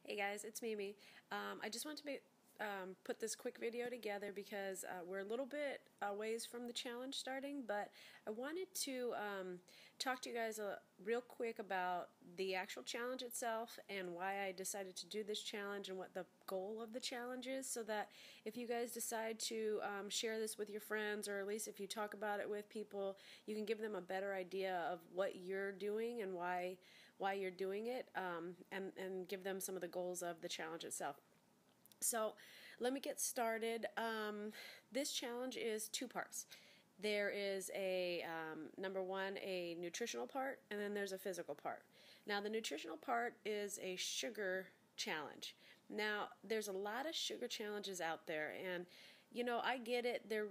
Hey guys, it's Mimi. I just want to put this quick video together because we're a little bit a ways from the challenge starting, but I wanted to talk to you guys real quick about the actual challenge itself and why I decided to do this challenge and what the goal of the challenge is, so that if you guys decide to share this with your friends, or at least if you talk about it with people, you can give them a better idea of what you're doing and why you're doing it, and give them some of the goals of the challenge itself. So let me get started. This challenge is two parts. There is a, number one, a nutritional part, and then there's a physical part. Now the nutritional part is a sugar challenge. Now there's a lot of sugar challenges out there, and you know, I get it. Their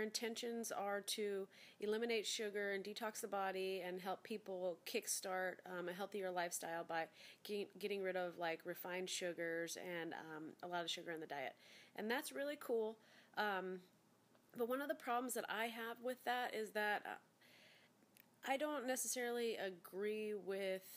intentions are to eliminate sugar and detox the body and help people kickstart a healthier lifestyle by getting rid of like refined sugars and a lot of sugar in the diet. And that's really cool. But one of the problems that I have with that is that I don't necessarily agree with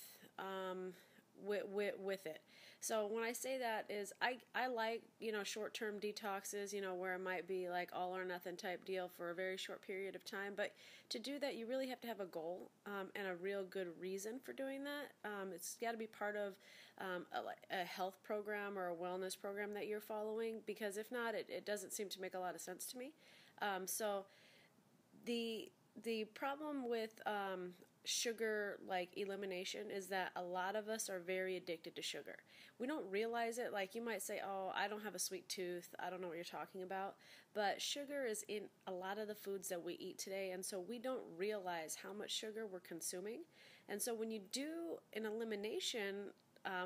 it. So when I say that is I like, you know, short-term detoxes, you know, where it might be like all or nothing type deal for a very short period of time, but to do that you really have to have a goal and a real good reason for doing that. It's got to be part of a health program or a wellness program that you're following, because if not, it doesn't seem to make a lot of sense to me. So the problem with sugar like elimination is that a lot of us are very addicted to sugar. We don't realize it. Like, you might say, oh, I don't have a sweet tooth, I don't know what you're talking about, but sugar is in a lot of the foods that we eat today, and so we don't realize how much sugar we're consuming. And so when you do an elimination,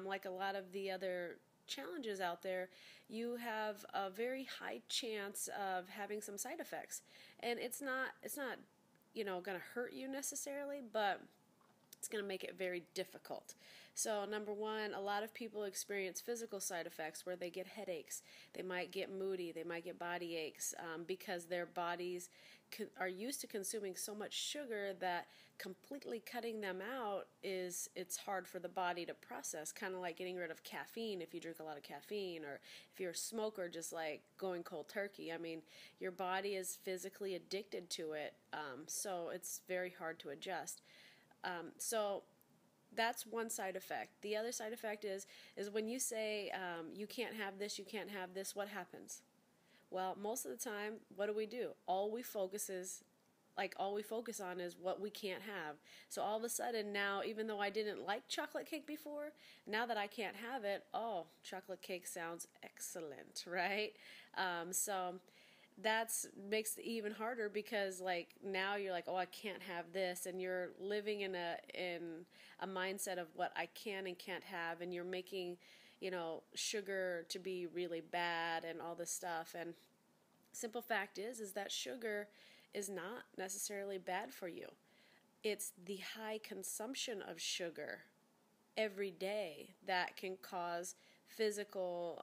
like a lot of the other challenges out there, you have a very high chance of having some side effects. And it's not you know, going to hurt you necessarily, but it's going to make it very difficult. So number one, a lot of people experience physical side effects where they get headaches, they might get moody, they might get body aches, because their bodies are used to consuming so much sugar that completely cutting them out it's hard for the body to process, kind of like getting rid of caffeine if you drink a lot of caffeine, or if you're a smoker, just like going cold turkey. I mean, your body is physically addicted to it, so it's very hard to adjust. So that's one side effect. The other side effect is when you say you can't have this, you can't have this, what happens? Well, most of the time, what do? All we focus on is what we can't have. So all of a sudden now, even though I didn't like chocolate cake before, now that I can't have it, oh, chocolate cake sounds excellent, right? So that makes it even harder, because like now you're like, oh, I can't have this, and you're living in a mindset of what I can and can't have, and you're making, you know, sugar to be really bad and all this stuff. And simple fact is that sugar is not necessarily bad for you. It's the high consumption of sugar every day that can cause physical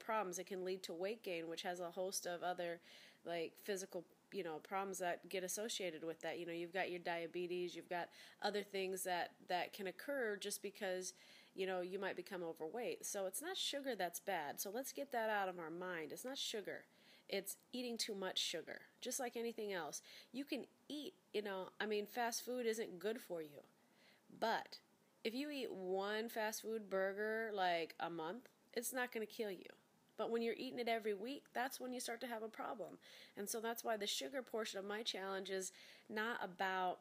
problems. It can lead to weight gain, which has a host of other like physical, you know, problems that get associated with that. You know, you've got your diabetes, you've got other things that can occur just because, you know, you might become overweight. So it's not sugar that's bad. So let's get that out of our mind. It's not sugar. It's eating too much sugar. Just like anything else. You can eat, you know, I mean, fast food isn't good for you. But if you eat one fast food burger like a month, it's not going to kill you. But when you're eating it every week, that's when you start to have a problem. And so that's why the sugar portion of my challenge is not about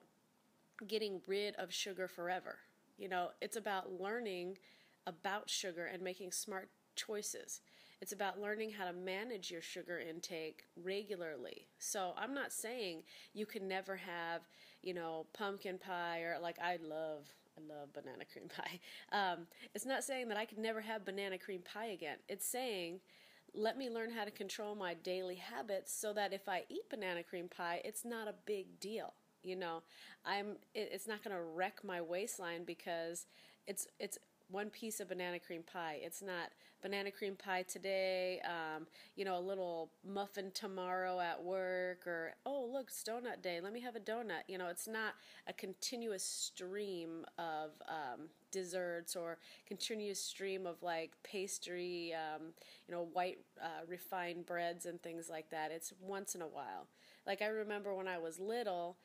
getting rid of sugar forever. You know, it's about learning about sugar and making smart choices. It's about learning how to manage your sugar intake regularly. So I'm not saying you can never have, you know, pumpkin pie, or like I love banana cream pie. It's not saying that I could never have banana cream pie again. It's saying, let me learn how to control my daily habits so that if I eat banana cream pie, it's not a big deal. You know, it's not going to wreck my waistline, because it's one piece of banana cream pie. It's not banana cream pie today, a little muffin tomorrow at work, or, oh, look, it's donut day. Let me have a donut. It's not a continuous stream of desserts or continuous stream of like pastry, white refined breads and things like that. It's once in a while. Like I remember when I was little,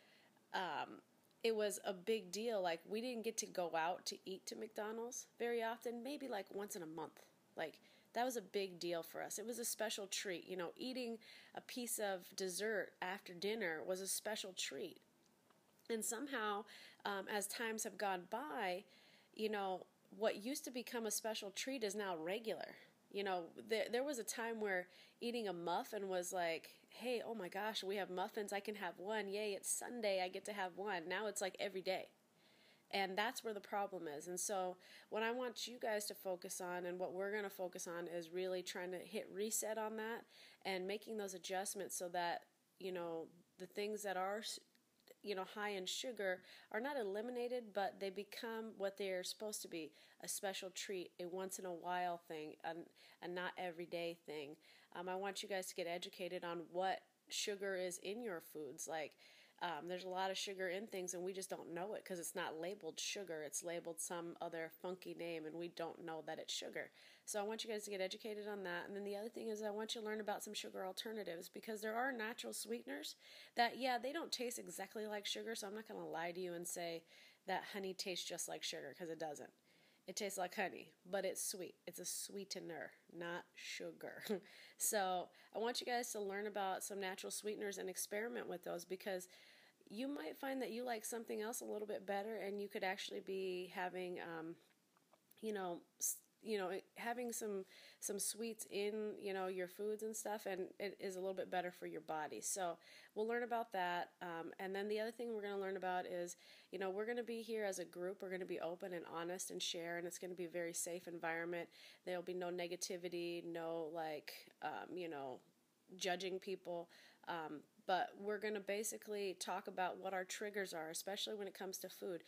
it was a big deal. Like we didn't get to go out to eat to McDonald's very often, maybe like once in a month. Like that was a big deal for us. It was a special treat. Eating a piece of dessert after dinner was a special treat. And somehow, as times have gone by, what used to become a special treat is now regular. There was a time where eating a muffin was like, hey, oh my gosh, we have muffins, I can have one. Yay, it's Sunday, I get to have one. Now it's like every day. And that's where the problem is. And so what I want you guys to focus on, and what we're going to focus on, is really trying to hit reset on that and making those adjustments so that, the things that are high in sugar are not eliminated, but they become what they're supposed to be, a special treat, a once in a while thing, a not everyday thing. I want you guys to get educated on what sugar is in your foods. Like, there's a lot of sugar in things and we just don't know it because it's not labeled sugar. It's labeled some other funky name and we don't know that it's sugar. So I want you guys to get educated on that. And then the other thing is I want you to learn about some sugar alternatives, because there are natural sweeteners that, they don't taste exactly like sugar. So I'm not going to lie to you and say that honey tastes just like sugar, because it doesn't. It tastes like honey, but it's sweet. It's a sweetener, not sugar. So I want you guys to learn about some natural sweeteners and experiment with those, because you might find that you like something else a little bit better, and you could actually be having, having some sweets in, your foods and stuff, and it is a little bit better for your body. So we'll learn about that. And then the other thing we're going to learn about is, we're going to be here as a group. We're going to be open and honest and share, and it's going to be a very safe environment. There'll be no negativity, no judging people. But we're going to basically talk about what our triggers are, especially when it comes to food.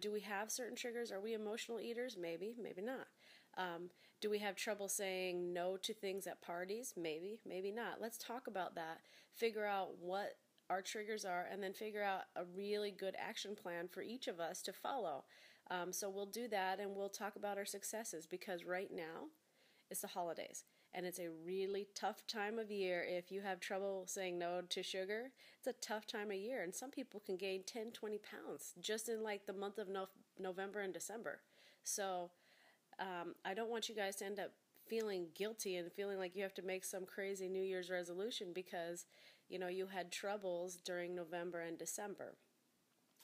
Do we have certain triggers? Are we emotional eaters? Maybe, maybe not. Do we have trouble saying no to things at parties? Maybe, maybe not. Let's talk about that, figure out what our triggers are, and then figure out a really good action plan for each of us to follow. So we'll do that, and we'll talk about our successes, because right now it's the holidays, and it's a really tough time of year. If you have trouble saying no to sugar, it's a tough time of year, and some people can gain 10, 20 pounds just in like the month of November and December. So I don't want you guys to end up feeling guilty and feeling like you have to make some crazy New Year's resolution because, you had troubles during November and December.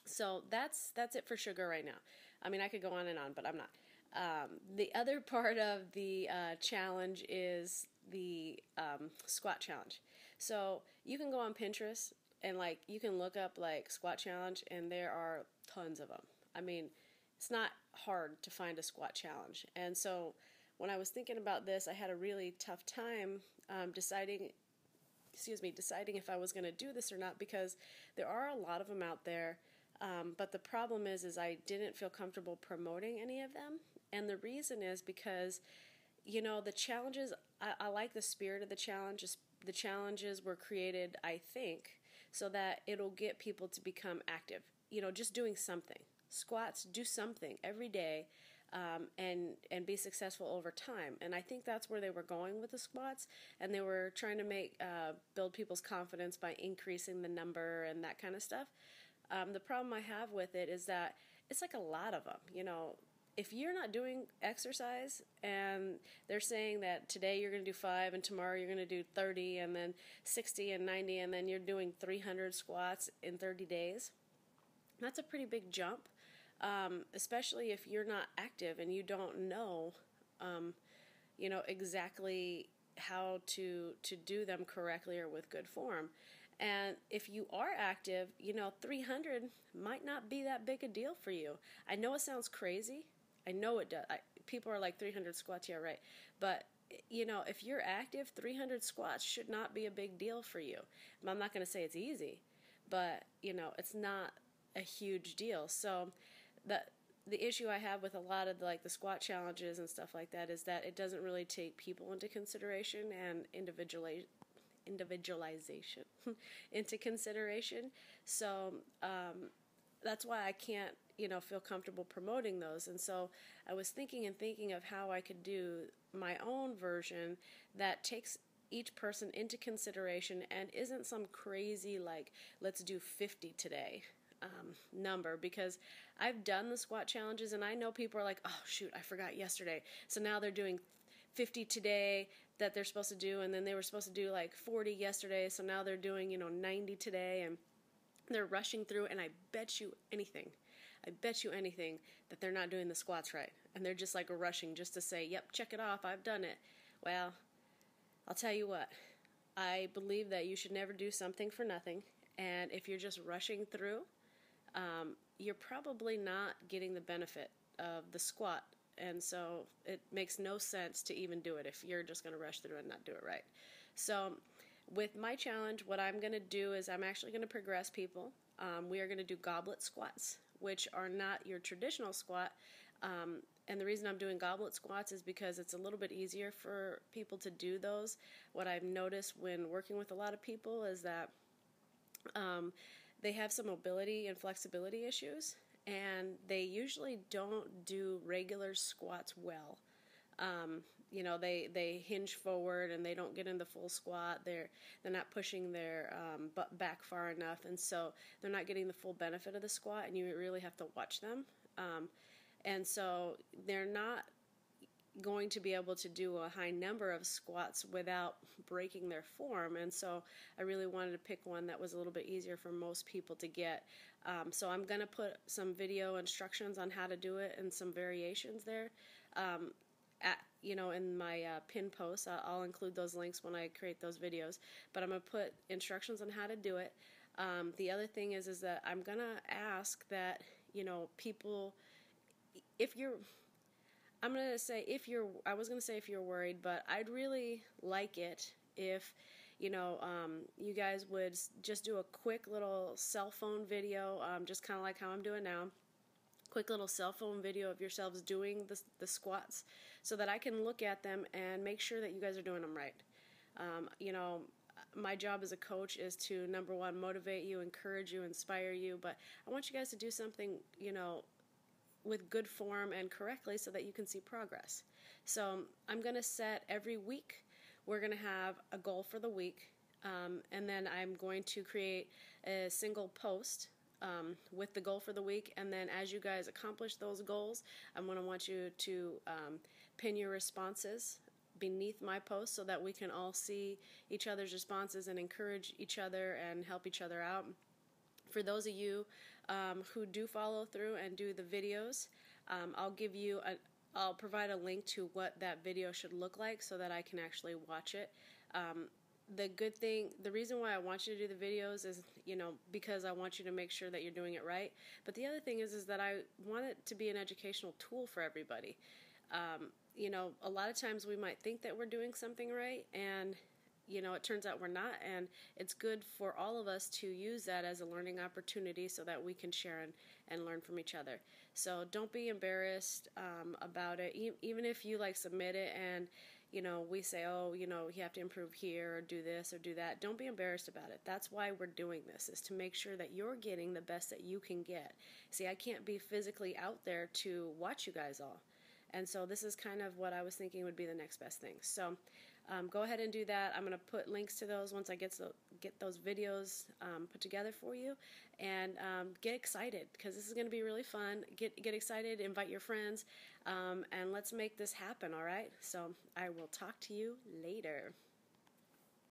So that's it for sugar right now. I mean, I could go on and on, but I'm not. The other part of the challenge is the squat challenge. So you can go on Pinterest and you can look up squat challenge, and there are tons of them. I mean, it's not hard to find a squat challenge. And so when I was thinking about this, I had a really tough time deciding if I was going to do this or not, because there are a lot of them out there. But the problem is I didn't feel comfortable promoting any of them. And the reason is because, the challenges, I like the spirit of the challenges. The challenges were created, I think, so that it'll get people to become active. Just doing something. Squats, do something every day, and be successful over time. And I think that's where they were going with the squats, and they were trying to build people's confidence by increasing the number and that kind of stuff. The problem I have with it is that it's like a lot of them. If you're not doing exercise and they're saying that today you're going to do 5 and tomorrow you're going to do 30 and then 60 and 90 and then you're doing 300 squats in 30 days, that's a pretty big jump. Especially if you're not active and you don't know, exactly how to do them correctly or with good form. And if you are active, 300 might not be that big a deal for you. I know it sounds crazy. I know it does. People are like 300 squats, yeah, right. But, if you're active, 300 squats should not be a big deal for you. I'm not going to say it's easy, but, it's not a huge deal. So the issue I have with a lot of the squat challenges and stuff like that is that it doesn't really take people into consideration and individualization into consideration. So that's why I can't, feel comfortable promoting those. And so I was thinking of how I could do my own version that takes each person into consideration and isn't some crazy, let's do 50 today number, because I've done the squat challenges and I know people are like, oh shoot, I forgot yesterday. So now they're doing 50 today that they're supposed to do, and then they were supposed to do 40 yesterday, so now they're doing 90 today, and they're rushing through. And I bet you anything that they're not doing the squats right, and they're just rushing just to say, yep, check it off, I've done it. Well, I'll tell you what, I believe that you should never do something for nothing, and if you're just rushing through, you're probably not getting the benefit of the squat. And so it makes no sense to even do it if you're just going to rush through and not do it right. So with my challenge, what I'm going to do is I'm actually going to progress people. We are going to do goblet squats, which are not your traditional squat. And the reason I'm doing goblet squats is because it's a little bit easier for people to do those. What I've noticed when working with a lot of people is that they have some mobility and flexibility issues, and they usually don't do regular squats well. They hinge forward and they don't get in the full squat. They're not pushing their butt back far enough, and so they're not getting the full benefit of the squat, and you really have to watch them. And so they're not going to be able to do a high number of squats without breaking their form. And so I really wanted to pick one that was a little bit easier for most people to get. So I'm going to put some video instructions on how to do it and some variations there in my pin posts. I'll include those links when I create those videos, but I'm going to put instructions on how to do it. The other thing is that I'm going to ask that, people, I was going to say if you're worried, but I'd really like it if, you guys would just do a quick little cell phone video, just kind of like how I'm doing now. Quick little cell phone video of yourselves doing the squats so that I can look at them and make sure that you guys are doing them right. My job as a coach is to, number one, motivate you, encourage you, inspire you, but I want you guys to do something, with good form and correctly so that you can see progress. So I'm going to set every week, we're going to have a goal for the week, and then I'm going to create a single post with the goal for the week, and then as you guys accomplish those goals, I'm going to want you to pin your responses beneath my post so that we can all see each other's responses and encourage each other and help each other out. For those of you who do follow through and do the videos, I'll provide a link to what that video should look like so that I can actually watch it. The reason why I want you to do the videos is, because I want you to make sure that you're doing it right. But the other thing is that I want it to be an educational tool for everybody. A lot of times we might think that we're doing something right, and it turns out we're not, and it's good for all of us to use that as a learning opportunity so that we can share and learn from each other. So don't be embarrassed about it. Even if you submit it and we say, oh, you have to improve here or do this or do that, don't be embarrassed about it. That's why we're doing this, is to make sure that you're getting the best that you can get. See, I can't be physically out there to watch you guys all. And so this is kind of what I was thinking would be the next best thing. So go ahead and do that. I'm going to put links to those once I get those videos put together for you. And get excited, because this is going to be really fun. Get excited, invite your friends, and let's make this happen, all right? So I will talk to you later.